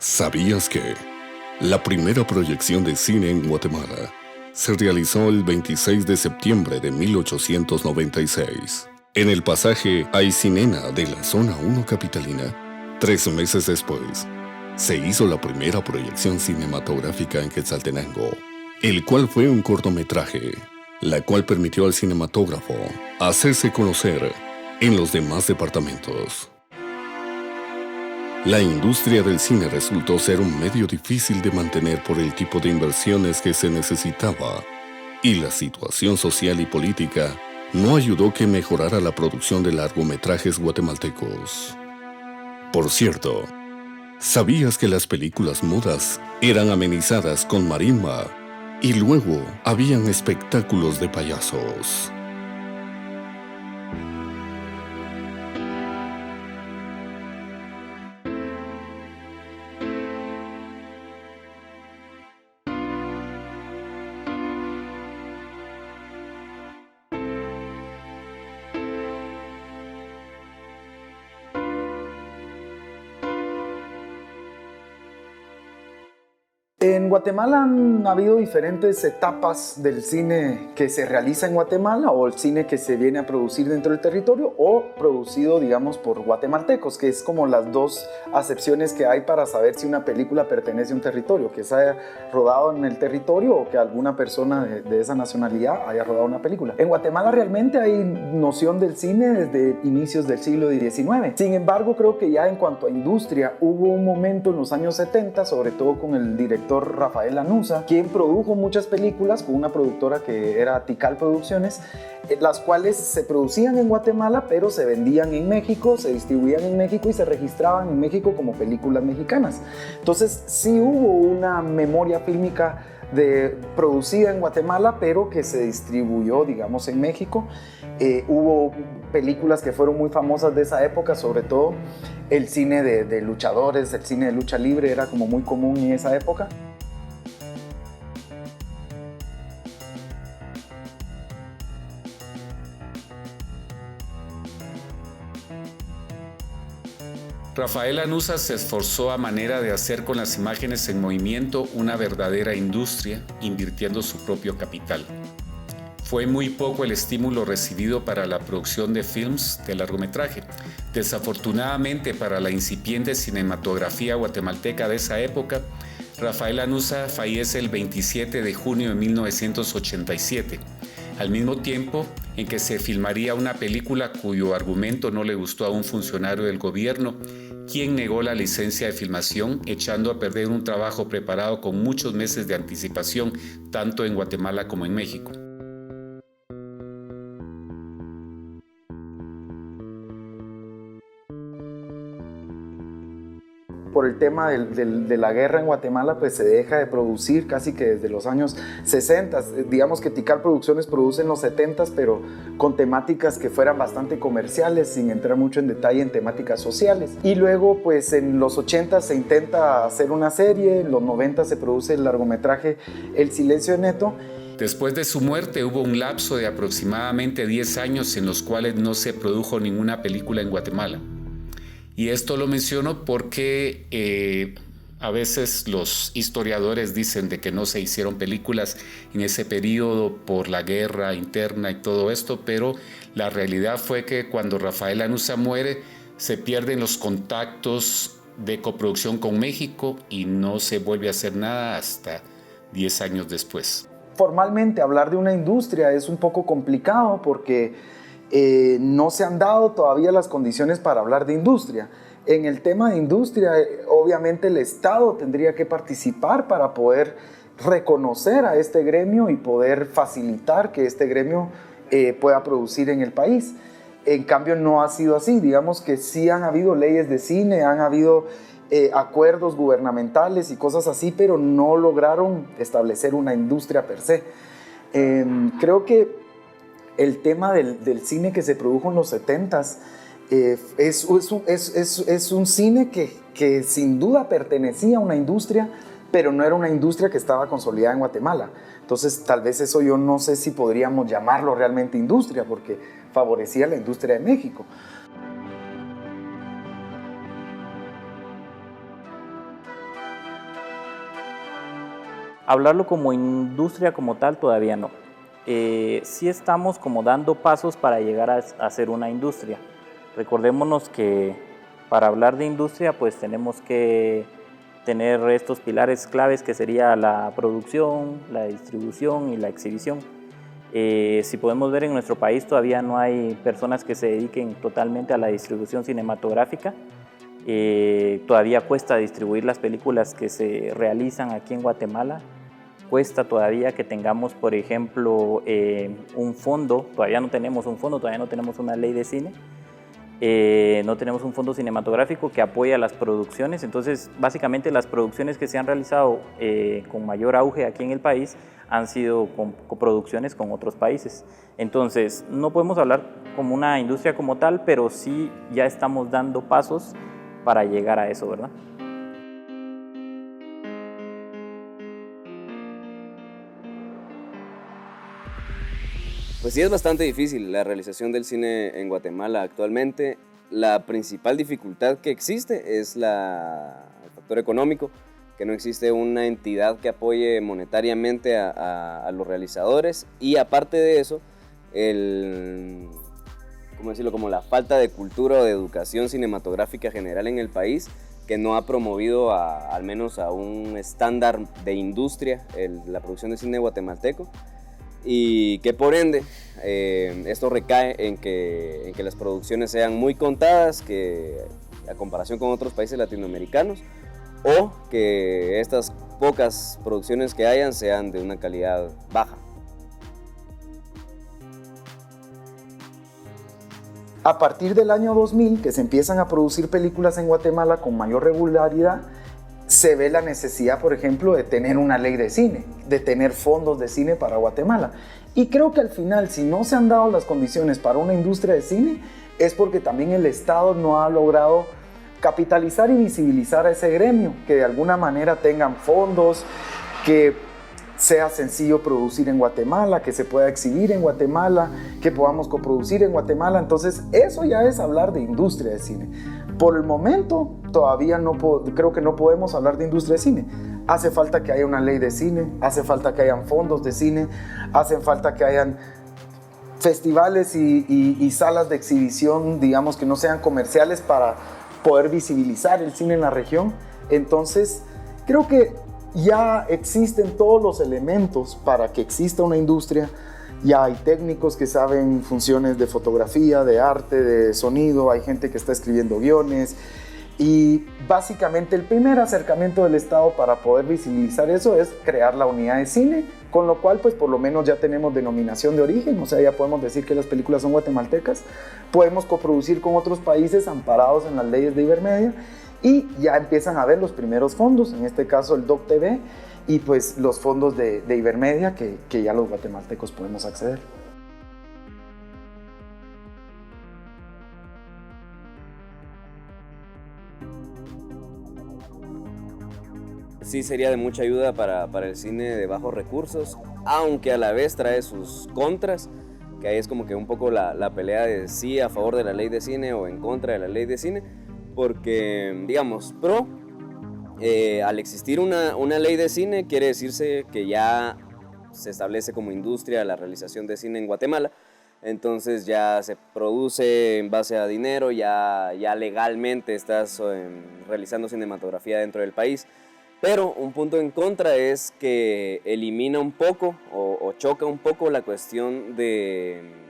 ¿Sabías que la primera proyección de cine en Guatemala se realizó el 26 de septiembre de 1896 en el pasaje Aycinena de la Zona 1 capitalina? 3 meses después, se hizo la primera proyección cinematográfica en Quetzaltenango, el cual fue un cortometraje, la cual permitió al cinematógrafo hacerse conocer en los demás departamentos. La industria del cine resultó ser un medio difícil de mantener por el tipo de inversiones que se necesitaba, y la situación social y política no ayudó que mejorara la producción de largometrajes guatemaltecos. Por cierto, ¿sabías que las películas mudas eran amenizadas con marimba y luego habían espectáculos de payasos? En Guatemala han habido diferentes etapas del cine que se realiza en Guatemala, o el cine que se viene a producir dentro del territorio o producido, digamos, por guatemaltecos, que es como las dos acepciones que hay para saber si una película pertenece a un territorio, que se haya rodado en el territorio o que alguna persona de esa nacionalidad haya rodado una película. En Guatemala realmente hay noción del cine desde inicios del siglo XIX. Sin embargo, creo que ya en cuanto a industria hubo un momento en los años 70, sobre todo con el director Rafael Lanuza, quien produjo muchas películas con una productora que era Tikal Producciones, las cuales se producían en Guatemala, pero se vendían en México, se distribuían en México y se registraban en México como películas mexicanas. Entonces sí hubo una memoria fílmica producida en Guatemala, pero que se distribuyó, digamos, en México. Hubo películas que fueron muy famosas de esa época, sobre todo el cine de luchadores, el cine de lucha libre era como muy común en esa época. Rafael Lanuza se esforzó a manera de hacer con las imágenes en movimiento una verdadera industria, invirtiendo su propio capital. Fue muy poco el estímulo recibido para la producción de films de largometraje. Desafortunadamente para la incipiente cinematografía guatemalteca de esa época, Rafael Lanuza fallece el 27 de junio de 1987, al mismo tiempo en que se filmaría una película cuyo argumento no le gustó a un funcionario del gobierno, quien negó la licencia de filmación, echando a perder un trabajo preparado con muchos meses de anticipación, tanto en Guatemala como en México. Por el tema de la guerra en Guatemala, pues se deja de producir casi que desde los años 60. Digamos que Tikal Producciones produce en los 70, pero con temáticas que fueran bastante comerciales, sin entrar mucho en detalle en temáticas sociales. Y luego, pues en los 80 se intenta hacer una serie, en los 90 se produce el largometraje El Silencio de Neto. Después de su muerte hubo un lapso de aproximadamente 10 años en los cuales no se produjo ninguna película en Guatemala. Y esto lo menciono porque a veces los historiadores dicen de que no se hicieron películas en ese periodo por la guerra interna y todo esto, pero la realidad fue que cuando Rafael Lanuza muere se pierden los contactos de coproducción con México y no se vuelve a hacer nada hasta 10 años después. Formalmente hablar de una industria es un poco complicado porque no se han dado todavía las condiciones para hablar de industria. En el tema de industria, obviamente el Estado tendría que participar para poder reconocer a este gremio y poder facilitar que este gremio pueda producir en el país. En cambio, no ha sido así. Digamos que sí han habido leyes de cine, han habido acuerdos gubernamentales y cosas así, pero no lograron establecer una industria per se. Creo que el tema del cine que se produjo en los 70s es un cine que sin duda pertenecía a una industria, pero no era una industria que estaba consolidada en Guatemala. Entonces, tal vez eso yo no sé si podríamos llamarlo realmente industria, porque favorecía la industria de México. Hablarlo como industria como tal todavía no. Sí estamos como dando pasos para llegar a ser una industria. Recordémonos que para hablar de industria pues tenemos que tener estos pilares claves que sería la producción, la distribución y la exhibición. Si podemos ver, en nuestro país todavía no hay personas que se dediquen totalmente a la distribución cinematográfica. Todavía cuesta distribuir las películas que se realizan aquí en Guatemala. Cuesta todavía que tengamos, por ejemplo, un fondo. Todavía no tenemos un fondo, todavía no tenemos una ley de cine. No tenemos un fondo cinematográfico que apoye a las producciones. Entonces, básicamente las producciones que se han realizado con mayor auge aquí en el país han sido coproducciones con otros países. Entonces, no podemos hablar como una industria como tal, pero sí ya estamos dando pasos para llegar a eso, ¿verdad? Pues sí, es bastante difícil la realización del cine en Guatemala actualmente. La principal dificultad que existe es el factor económico, que no existe una entidad que apoye monetariamente a los realizadores, y aparte de eso, ¿cómo decirlo?, como la falta de cultura o de educación cinematográfica general en el país, que no ha promovido al menos a un estándar de industria la producción de cine guatemalteco, y que por ende esto recae en que las producciones sean muy contadas, que a comparación con otros países latinoamericanos, o que estas pocas producciones que hayan sean de una calidad baja. A partir del año 2000, que se empiezan a producir películas en Guatemala con mayor regularidad, se ve la necesidad, por ejemplo, de tener una ley de cine, de tener fondos de cine para Guatemala. Y creo que al final, si no se han dado las condiciones para una industria de cine, es porque también el Estado no ha logrado capitalizar y visibilizar a ese gremio, que de alguna manera tengan fondos, que sea sencillo producir en Guatemala, que se pueda exhibir en Guatemala, que podamos coproducir en Guatemala. Entonces, eso ya es hablar de industria de cine. Por el momento, todavía creo que no podemos hablar de industria de cine. Hace falta que haya una ley de cine, hace falta que hayan fondos de cine, hace falta que hayan festivales y salas de exhibición, digamos, que no sean comerciales para poder visibilizar el cine en la región. Entonces, creo que ya existen todos los elementos para que exista una industria. Ya hay técnicos que saben funciones de fotografía, de arte, de sonido, hay gente que está escribiendo guiones, y básicamente el primer acercamiento del Estado para poder visibilizar eso es crear la unidad de cine, con lo cual pues por lo menos ya tenemos denominación de origen, o sea, ya podemos decir que las películas son guatemaltecas, podemos coproducir con otros países amparados en las leyes de Ibermedia, y ya empiezan a ver los primeros fondos, en este caso el DocTV, y pues los fondos de Ibermedia que ya los guatemaltecos podemos acceder. Sí, sería de mucha ayuda para el cine de bajos recursos, aunque a la vez trae sus contras, que ahí es como que un poco la pelea de sí a favor de la ley de cine o en contra de la ley de cine, porque, digamos, al existir una ley de cine, quiere decirse que ya se establece como industria la realización de cine en Guatemala. Entonces ya se produce en base a dinero, ya legalmente estás realizando cinematografía dentro del país. Pero un punto en contra es que elimina un poco o choca un poco la cuestión de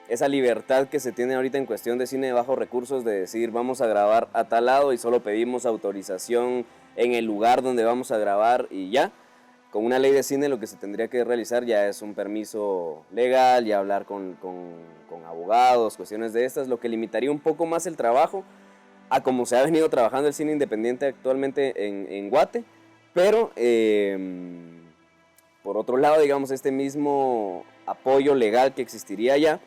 esa libertad que se tiene ahorita en cuestión de cine de bajos recursos, de decir vamos a grabar a tal lado y solo pedimos autorización en el lugar donde vamos a grabar y ya. Con una ley de cine lo que se tendría que realizar ya es un permiso legal, ya hablar con abogados, cuestiones de estas, lo que limitaría un poco más el trabajo a como se ha venido trabajando el cine independiente actualmente en Guate, pero por otro lado, digamos, este mismo apoyo legal que existiría allá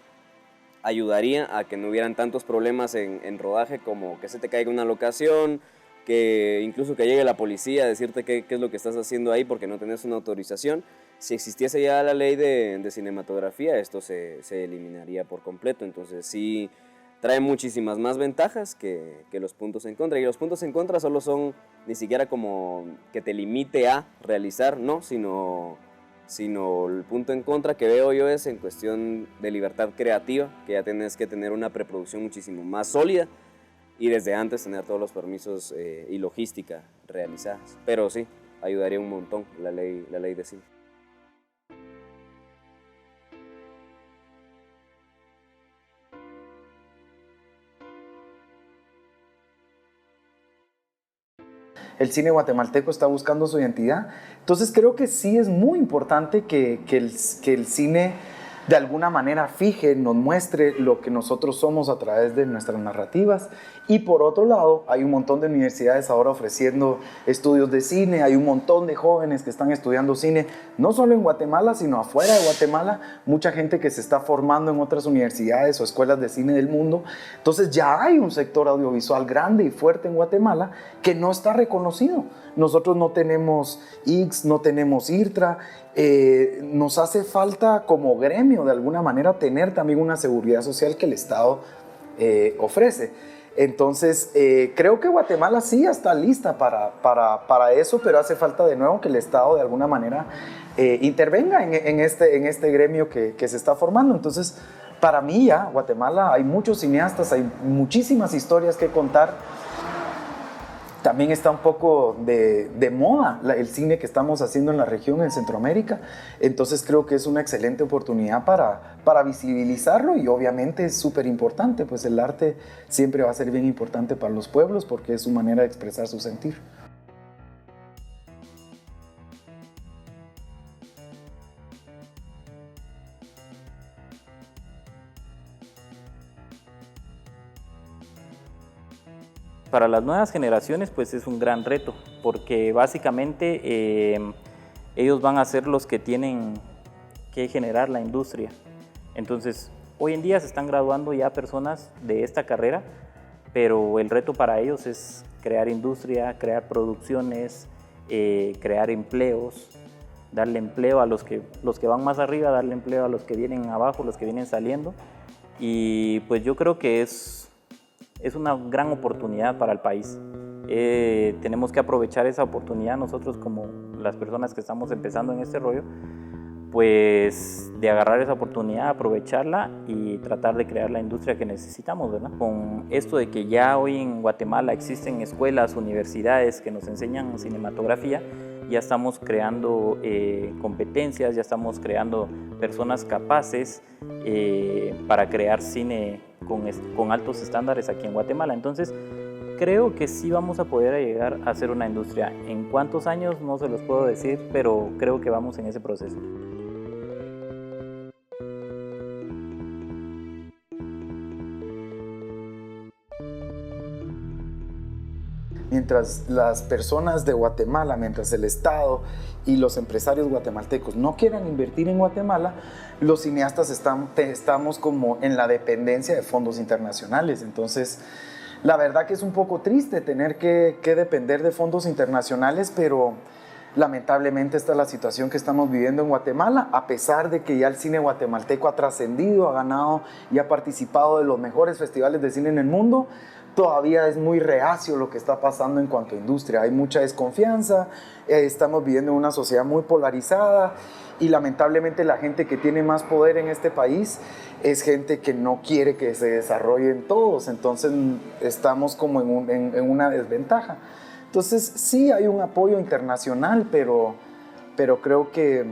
ayudaría a que no hubieran tantos problemas en rodaje, como que se te caiga una locación, que incluso que llegue la policía a decirte qué es lo que estás haciendo ahí porque no tenés una autorización. Si existiese ya la ley de cinematografía, esto se eliminaría por completo. Entonces sí, trae muchísimas más ventajas que los puntos en contra. Y los puntos en contra solo son ni siquiera como que te limite a realizar, no, sino el punto en contra que veo yo es en cuestión de libertad creativa, que ya tenés que tener una preproducción muchísimo más sólida y desde antes tener todos los permisos y logística realizadas. Pero sí, ayudaría un montón la ley de cine. El cine guatemalteco está buscando su identidad. Entonces creo que sí es muy importante que el cine de alguna manera fije, nos muestre lo que nosotros somos a través de nuestras narrativas. Y por otro lado, hay un montón de universidades ahora ofreciendo estudios de cine, hay un montón de jóvenes que están estudiando cine, no solo en Guatemala, sino afuera de Guatemala, mucha gente que se está formando en otras universidades o escuelas de cine del mundo. Entonces ya hay un sector audiovisual grande y fuerte en Guatemala que no está reconocido. Nosotros no tenemos IX, no tenemos IRTRA, nos hace falta como gremio de alguna manera tener también una seguridad social que el Estado ofrece. Entonces creo que Guatemala sí está lista para eso, pero hace falta de nuevo que el Estado de alguna manera intervenga en este gremio que se está formando. Entonces para mí ya Guatemala hay muchos cineastas, hay muchísimas historias que contar. También está un poco de moda el cine que estamos haciendo en la región, en Centroamérica. Entonces creo que es una excelente oportunidad para visibilizarlo y obviamente es súper importante, pues el arte siempre va a ser bien importante para los pueblos porque es su manera de expresar su sentir. Para las nuevas generaciones pues es un gran reto porque básicamente ellos van a ser los que tienen que generar la industria. Entonces hoy en día se están graduando ya personas de esta carrera, pero el reto para ellos es crear industria, crear producciones, crear empleos, darle empleo a los que van más arriba, darle empleo a los que vienen abajo, los que vienen saliendo. Y pues yo creo que es una gran oportunidad para el país. Tenemos que aprovechar esa oportunidad nosotros como las personas que estamos empezando en este rollo, pues de agarrar esa oportunidad, aprovecharla y tratar de crear la industria que necesitamos, ¿verdad? Con esto de que ya hoy en Guatemala existen escuelas, universidades que nos enseñan cinematografía, ya estamos creando competencias, ya estamos creando personas capaces para crear cine con altos estándares aquí en Guatemala. Entonces, creo que sí vamos a poder llegar a ser una industria. En cuántos años no se los puedo decir, pero creo que vamos en ese proceso. Mientras las personas de Guatemala, mientras el Estado y los empresarios guatemaltecos no quieran invertir en Guatemala, los cineastas estamos como en la dependencia de fondos internacionales. Entonces, la verdad que es un poco triste tener que depender de fondos internacionales, pero lamentablemente esta es la situación que estamos viviendo en Guatemala, a pesar de que ya el cine guatemalteco ha trascendido, ha ganado y ha participado de los mejores festivales de cine en el mundo. Todavía es muy reacio lo que está pasando en cuanto a industria. Hay mucha desconfianza, estamos viviendo en una sociedad muy polarizada y lamentablemente la gente que tiene más poder en este país es gente que no quiere que se desarrollen todos. Entonces estamos como en una desventaja. Entonces sí hay un apoyo internacional, pero creo que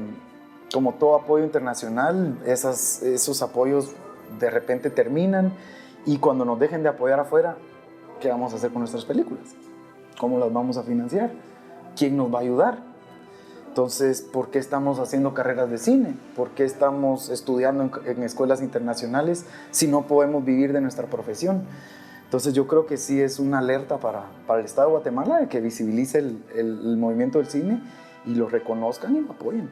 como todo apoyo internacional, esos apoyos de repente terminan y cuando nos dejen de apoyar afuera, ¿qué vamos a hacer con nuestras películas? ¿Cómo las vamos a financiar? ¿Quién nos va a ayudar? Entonces, ¿por qué estamos haciendo carreras de cine? ¿Por qué estamos estudiando en escuelas internacionales si no podemos vivir de nuestra profesión? Entonces, yo creo que sí es una alerta para el Estado de Guatemala de que visibilice el movimiento del cine y lo reconozcan y lo apoyen.